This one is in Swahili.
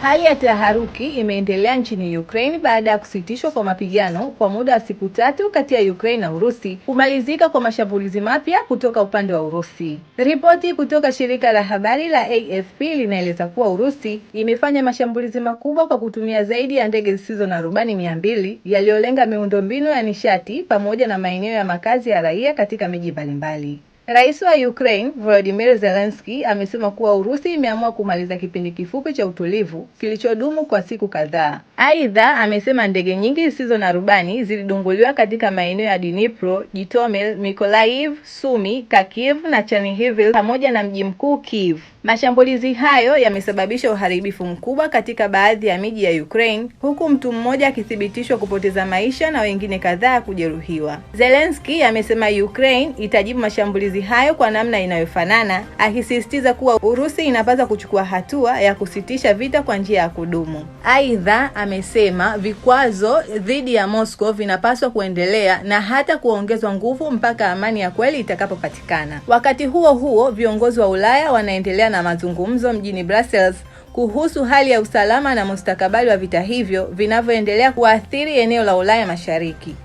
Hali ya taharuki imeendelea nchini Ukraine baada ya kusitishwa kwa mapigano kwa muda wa siku 3 kati ya Ukraine na Urusi kumalizika kwa mashambulizi mapya kutoka upande wa Urusi. Ripoti kutoka shirika la habari la AFP linaeleza kuwa Urusi imefanya mashambulizi makubwa kwa kutumia zaidi ya ndege zisizo na rubani 200 yaliyolenga miundombinu ya nishati pamoja na maeneo ya makazi ya raia katika miji mbalimbali. Rais wa Ukraine, Volodymyr Zelensky, amesema kuwa Urusi imeamua kumaliza kipindi kifupi cha utulivu kilichodumu kwa siku kadhaa. Aidha, amesema ndege nyingi zisizo na rubani zilidunguliwa katika maeneo ya Dnipro, Jitomir, Mykolaiv, Sumy, Kharkiv na Chernihiv pamoja na mji mkuu Kyiv. Mashambulizi hayo yamesababisha uharibifu mkubwa katika baadhi ya miji ya Ukraine, huku mtu mmoja akithibitishwa kupoteza maisha na wengine kadhaa kujeruhiwa. Zelensky amesema Ukraine itajibu mashambulizi hayo kwa namna inayofanana, akisisitiza kuwa Urusi inapaswa kuchukua hatua ya kusitisha vita kwa njia ya kudumu. Aidha, amesema vikwazo dhidi ya Moscow vinapaswa kuendelea na hata kuongezwa nguvu mpaka amani ya kweli itakapopatikana. Wakati huo huo, viongozi wa Ulaya wanaendelea na mazungumzo mjini Brussels kuhusu hali ya usalama na mustakabali wa vita hivyo vinavyoendelea kuathiri eneo la Ulaya Mashariki.